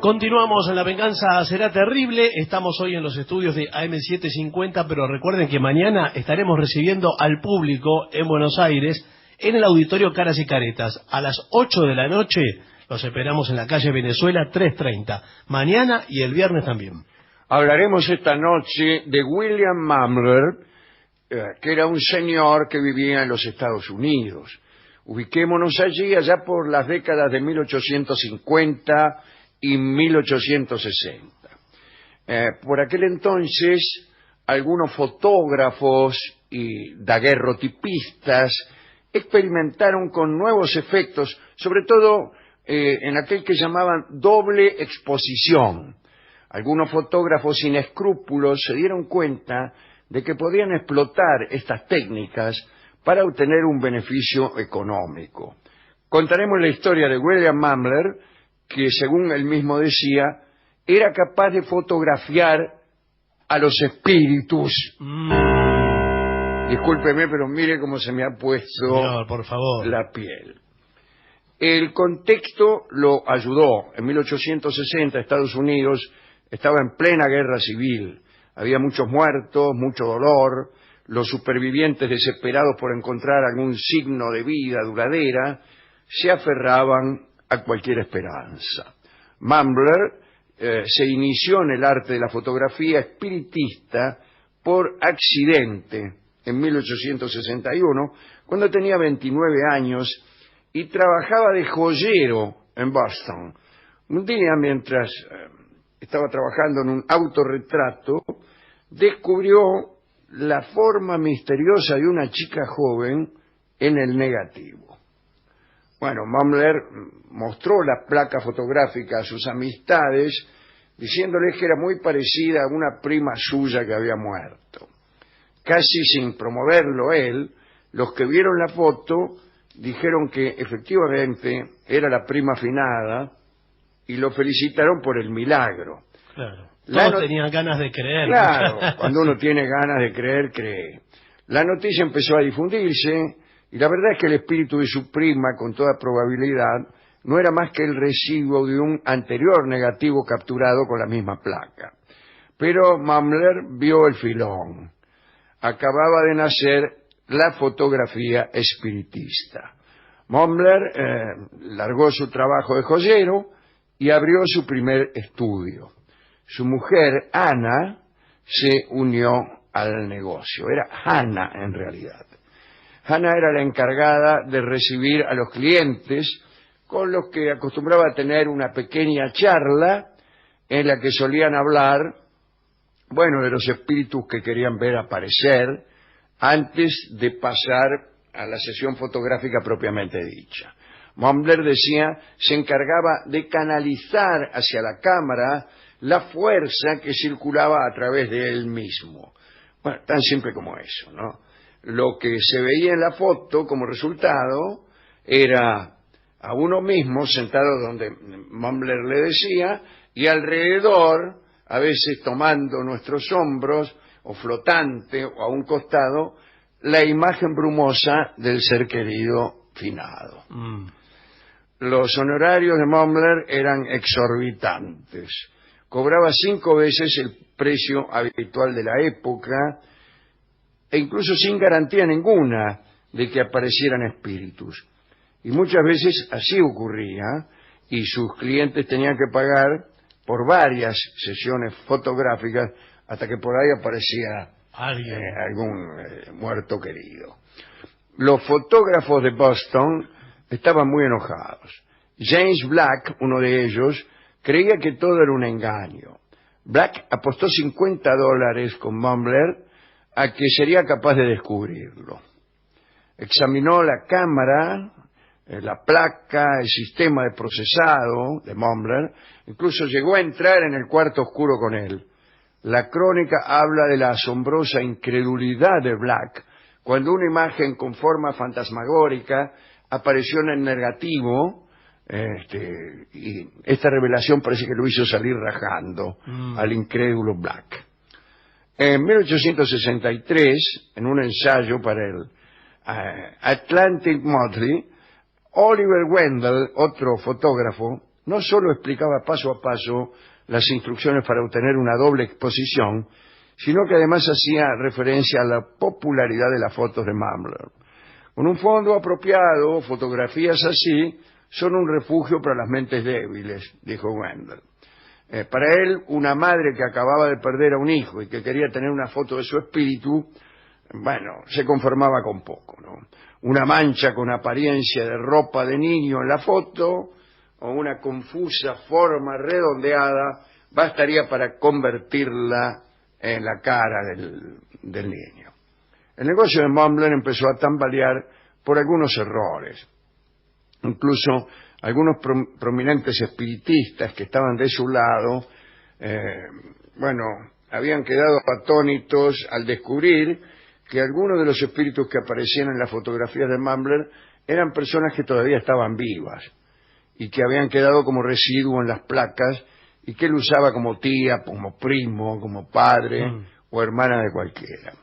Continuamos en La Venganza Será Terrible. Estamos hoy en los estudios de AM750, pero recuerden que mañana estaremos recibiendo al público en Buenos Aires, en el Auditorio Caras y Caretas. A las 8 de la noche los esperamos en la calle Venezuela 330. Mañana y el viernes también. Hablaremos esta noche de William Mambler, que era un señor que vivía en los Estados Unidos. Ubiquémonos allí, allá por las décadas de 1850 y 1860. Por aquel entonces, algunos fotógrafos y daguerrotipistas experimentaron con nuevos efectos, sobre todo en aquel que llamaban doble exposición. Algunos fotógrafos sin escrúpulos se dieron cuenta de que podían explotar estas técnicas para obtener un beneficio económico. Contaremos la historia de William Mambler, que según él mismo decía, era capaz de fotografiar a los espíritus. Discúlpeme, pero mire cómo se me ha puesto Señor, por favor, la piel. El contexto lo ayudó. En 1860 Estados Unidos estaba en plena guerra civil. Había muchos muertos, mucho dolor. Los supervivientes, desesperados por encontrar algún signo de vida duradera, se aferraban a cualquier esperanza. Mambler se inició en el arte de la fotografía espiritista por accidente en 1861, cuando tenía 29 años y trabajaba de joyero en Boston. Un día, mientras estaba trabajando en un autorretrato, descubrió la forma misteriosa de una chica joven en el negativo. Bueno, Mambler mostró la placa fotográfica a sus amistades, diciéndoles que era muy parecida a una prima suya que había muerto. Casi sin promoverlo él, los que vieron la foto dijeron que efectivamente era la prima afinada y lo felicitaron por el milagro. Claro. Todos tenían ganas de creer. Claro, cuando uno tiene ganas de creer, cree. La noticia empezó a difundirse y la verdad es que el espíritu de su prima, con toda probabilidad, no era más que el residuo de un anterior negativo capturado con la misma placa. Pero Mambler vio el filón. Acababa de nacer la fotografía espiritista. Mambler largó su trabajo de joyero y abrió su primer estudio. Su mujer, Ana, se unió al negocio. Era Hannah en realidad. Hannah era la encargada de recibir a los clientes, con los que acostumbraba a tener una pequeña charla en la que solían hablar, bueno, de los espíritus que querían ver aparecer antes de pasar a la sesión fotográfica propiamente dicha. Mambler, decía, se encargaba de canalizar hacia la cámara la fuerza que circulaba a través de él mismo. Bueno, tan simple como eso, ¿no? Lo que se veía en la foto como resultado era a uno mismo sentado donde Mambler le decía, y alrededor, a veces tomando nuestros hombros, o flotante, o a un costado, la imagen brumosa del ser querido finado. Los honorarios de Mambler eran exorbitantes. Cobraba 5 veces el precio habitual de la época, e incluso sin garantía ninguna de que aparecieran espíritus. Y muchas veces así ocurría, y sus clientes tenían que pagar por varias sesiones fotográficas hasta que por ahí aparecía algún muerto querido. Los fotógrafos de Boston estaban muy enojados. James Black, uno de ellos, creía que todo era un engaño. Black apostó $50 con Mambler a que sería capaz de descubrirlo. Examinó la cámara, la placa, el sistema de procesado de Mambler, incluso llegó a entrar en el cuarto oscuro con él. La crónica habla de la asombrosa incredulidad de Black cuando una imagen con forma fantasmagórica apareció en el negativo, y esta revelación parece que lo hizo salir rajando al incrédulo Black. En 1863, en un ensayo para el Atlantic Monthly, Oliver Wendell, otro fotógrafo, no solo explicaba paso a paso las instrucciones para obtener una doble exposición, sino que además hacía referencia a la popularidad de las fotos de Mumbler. Con un fondo apropiado, fotografías así son un refugio para las mentes débiles, dijo Wendell. Para él, una madre que acababa de perder a un hijo y que quería tener una foto de su espíritu, bueno, se conformaba con poco, ¿no? Una mancha con apariencia de ropa de niño en la foto o una confusa forma redondeada bastaría para convertirla en la cara del niño. El negocio de Mumbler empezó a tambalear por algunos errores. Incluso algunos prominentes espiritistas que estaban de su lado, habían quedado atónitos al descubrir que algunos de los espíritus que aparecían en las fotografías de Mumbler eran personas que todavía estaban vivas y que habían quedado como residuo en las placas y que él usaba como tía, como primo, como padre o hermana de cualquiera.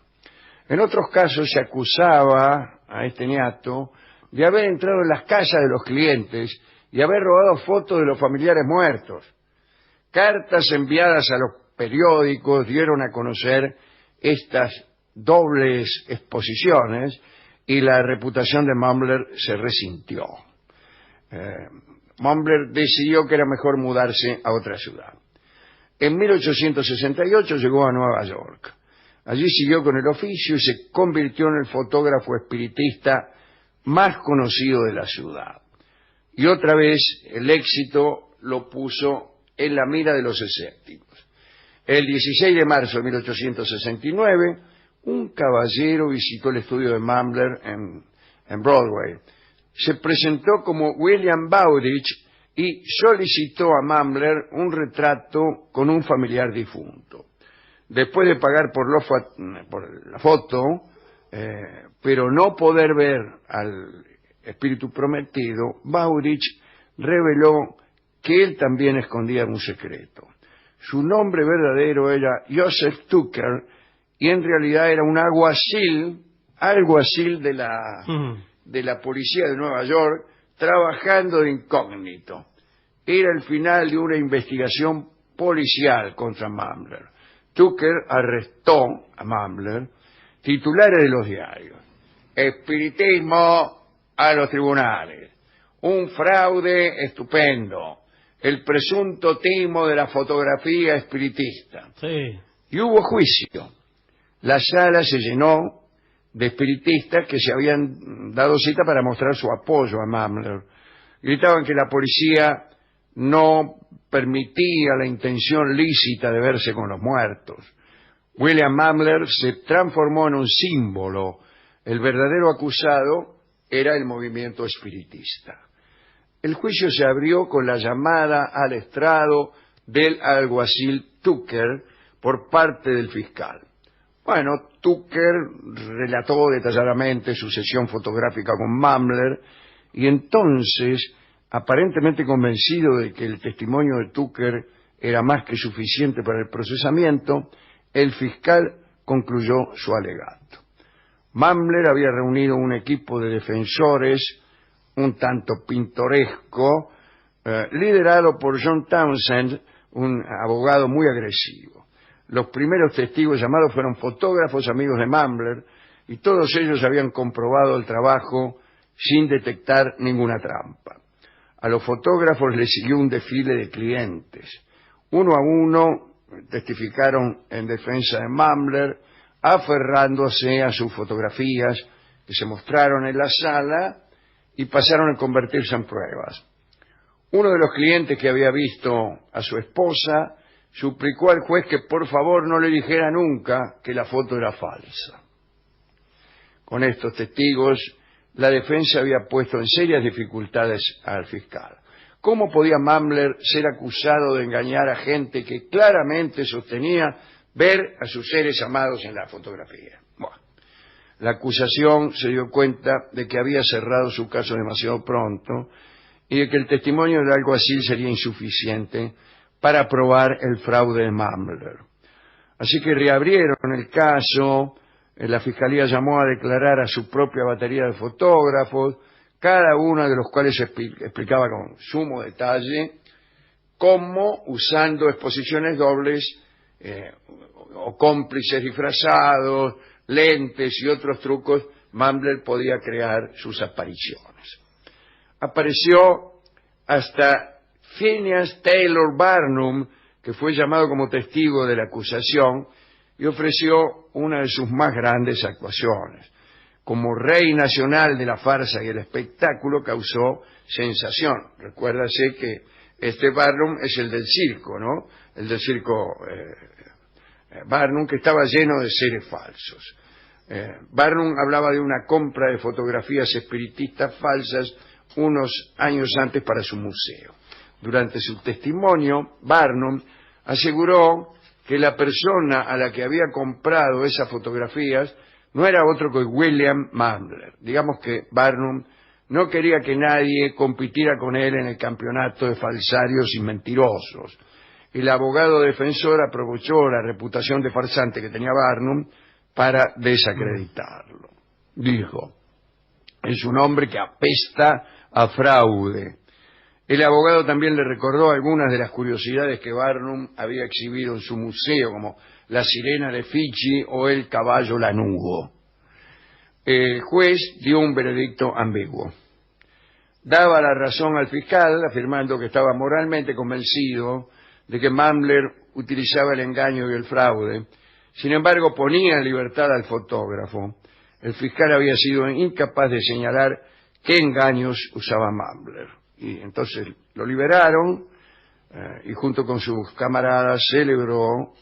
En otros casos se acusaba a este niato de haber entrado en las casas de los clientes y haber robado fotos de los familiares muertos. Cartas enviadas a los periódicos dieron a conocer estas dobles exposiciones y la reputación de Mumbler se resintió. Mumbler decidió que era mejor mudarse a otra ciudad. En 1868 llegó a Nueva York. Allí siguió con el oficio y se convirtió en el fotógrafo espiritista más conocido de la ciudad. Y otra vez el éxito lo puso en la mira de los escépticos. El 16 de marzo de 1869, un caballero visitó el estudio de Mumbler en Broadway. Se presentó como William Bowditch y solicitó a Mumbler un retrato con un familiar difunto. Después de pagar por la foto, pero no poder ver al espíritu prometido, Bowditch reveló que él también escondía un secreto. Su nombre verdadero era Joseph Tucker y en realidad era un alguacil de la policía de Nueva York, trabajando de incógnito. Era el final de una investigación policial contra Mumbler. Tucker arrestó a Mumbler, titulares de los diarios: espiritismo a los tribunales, un fraude estupendo, el presunto timo de la fotografía espiritista. Sí. Y hubo juicio. La sala se llenó de espiritistas que se habían dado cita para mostrar su apoyo a Mumbler. Gritaban que la policía no permitía la intención lícita de verse con los muertos. William Mumbler se transformó en un símbolo. El verdadero acusado era el movimiento espiritista. El juicio se abrió con la llamada al estrado del alguacil Tucker por parte del fiscal. Bueno, Tucker relató detalladamente su sesión fotográfica con Mumbler y entonces, aparentemente convencido de que el testimonio de Tucker era más que suficiente para el procesamiento, el fiscal concluyó su alegato. Mumbler había reunido un equipo de defensores un tanto pintoresco, liderado por John Townsend, un abogado muy agresivo. Los primeros testigos llamados fueron fotógrafos amigos de Mumbler y todos ellos habían comprobado el trabajo sin detectar ninguna trampa. A los fotógrafos les siguió un desfile de clientes. Uno a uno testificaron en defensa de Mumbler, aferrándose a sus fotografías que se mostraron en la sala y pasaron a convertirse en pruebas. Uno de los clientes que había visto a su esposa suplicó al juez que por favor no le dijera nunca que la foto era falsa. Con estos testigos, la defensa había puesto en serias dificultades al fiscal. ¿Cómo podía Mumbler ser acusado de engañar a gente que claramente sostenía ver a sus seres amados en la fotografía? Bueno, la acusación se dio cuenta de que había cerrado su caso demasiado pronto y de que el testimonio del alguacil sería insuficiente para probar el fraude de Mumbler. Así que reabrieron el caso. La fiscalía llamó a declarar a su propia batería de fotógrafos, cada uno de los cuales explicaba con sumo detalle como usando exposiciones dobles o cómplices disfrazados, lentes y otros trucos, Mumbler podía crear sus apariciones. Apareció hasta Phineas Taylor Barnum, que fue llamado como testigo de la acusación y ofreció una de sus más grandes actuaciones. Como rey nacional de la farsa y el espectáculo, causó sensación. Recuérdase que este Barnum es el del circo, ¿no? El del circo Barnum, que estaba lleno de seres falsos. Barnum hablaba de una compra de fotografías espiritistas falsas unos años antes para su museo. Durante su testimonio, Barnum aseguró que la persona a la que había comprado esas fotografías no era otro que William Mumbler. Digamos que Barnum no quería que nadie compitiera con él en el campeonato de falsarios y mentirosos. El abogado defensor aprovechó la reputación de farsante que tenía Barnum para desacreditarlo. Dijo: es un hombre que apesta a fraude. El abogado también le recordó algunas de las curiosidades que Barnum había exhibido en su museo, como la sirena de Fichi o el caballo lanudo. El juez dio un veredicto ambiguo. Daba la razón al fiscal, afirmando que estaba moralmente convencido de que Mumbler utilizaba el engaño y el fraude. Sin embargo, ponía en libertad al fotógrafo. El fiscal había sido incapaz de señalar qué engaños usaba Mumbler. Y entonces lo liberaron y junto con sus camaradas celebró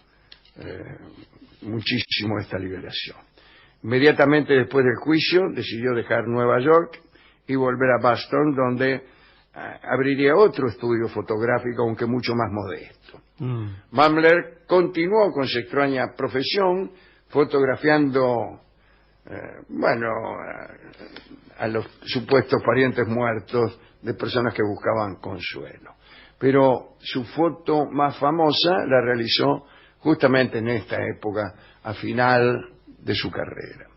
muchísimo esta liberación. Inmediatamente después del juicio decidió dejar Nueva York y volver a Boston, donde abriría otro estudio fotográfico, aunque mucho más modesto. Mumbler continuó con su extraña profesión, fotografiando a los supuestos parientes muertos de personas que buscaban consuelo. Pero su foto más famosa la realizó justamente en esta época, a final de su carrera.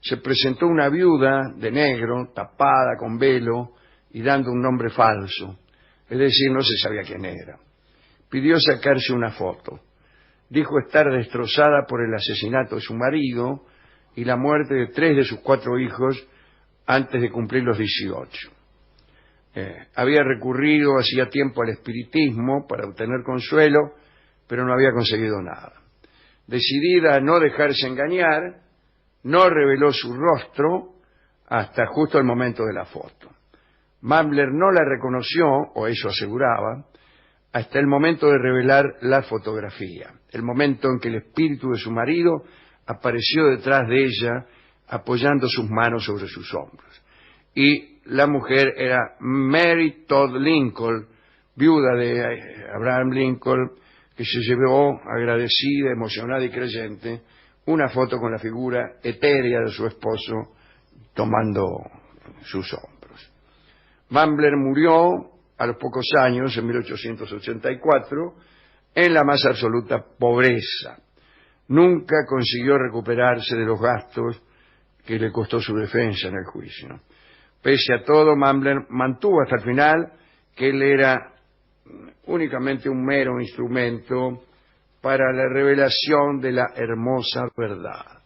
Se presentó una viuda de negro, tapada con velo y dando un nombre falso, es decir, no se sabía quién era. Pidió sacarse una foto. Dijo estar destrozada por el asesinato de su marido y la muerte de 3 de sus 4 hijos antes de cumplir los 18. Había recurrido hacía tiempo al espiritismo para obtener consuelo, pero no había conseguido nada. Decidida a no dejarse engañar, no reveló su rostro hasta justo el momento de la foto. Mumbler no la reconoció, o eso aseguraba, hasta el momento de revelar la fotografía, el momento en que el espíritu de su marido apareció detrás de ella, apoyando sus manos sobre sus hombros. Y la mujer era Mary Todd Lincoln, viuda de Abraham Lincoln, que se llevó, agradecida, emocionada y creyente, una foto con la figura etérea de su esposo tomando sus hombros. Mumbler murió a los pocos años, en 1884, en la más absoluta pobreza. Nunca consiguió recuperarse de los gastos que le costó su defensa en el juicio. Pese a todo, Mumbler mantuvo hasta el final que él era únicamente un mero instrumento para la revelación de la hermosa verdad.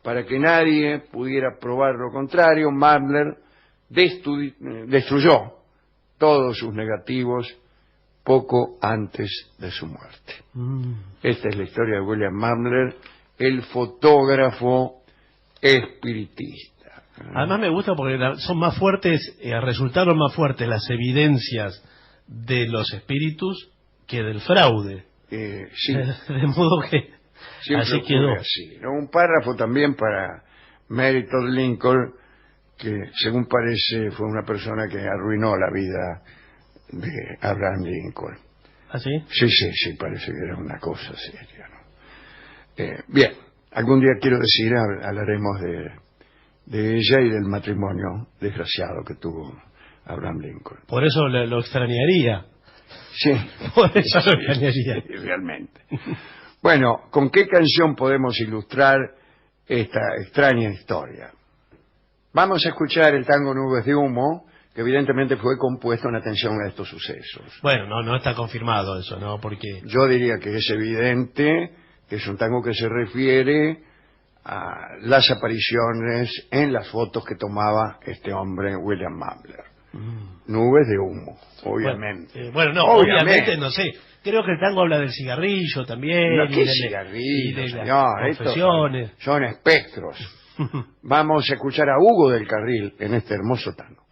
Para que nadie pudiera probar lo contrario, Mumbler destruyó todos sus negativos poco antes de su muerte. Esta es la historia de William Mumbler, el fotógrafo espiritista. Además me gusta porque son más fuertes, resultaron más fuertes las evidencias de los espíritus que del fraude. Sí. De modo que siempre así quedó. Así, ¿no? Un párrafo también para Mary Todd Lincoln, que según parece fue una persona que arruinó la vida de Abraham Lincoln. ¿Ah, sí? Sí, parece que era una cosa seria, ¿no? Bien, algún día quiero decir, hablaremos de ella y del matrimonio desgraciado que tuvo Abraham Lincoln. Por eso lo extrañaría. Sí. Por eso lo extrañaría. Sí, realmente. Bueno, ¿con qué canción podemos ilustrar esta extraña historia? Vamos a escuchar el tango Nubes de Humo, que evidentemente fue compuesto en atención a estos sucesos. Bueno, no está confirmado eso, ¿no? Porque... Yo diría que es evidente que es un tango que se refiere a las apariciones en las fotos que tomaba este hombre, William Mambler. Nubes de humo, obviamente. Bueno, no, obviamente no sé. Creo que el tango habla del cigarrillo también. No, ¿qué y cigarrillo, de señor? confesiones. Son espectros. Vamos a escuchar a Hugo del Carril en este hermoso tango.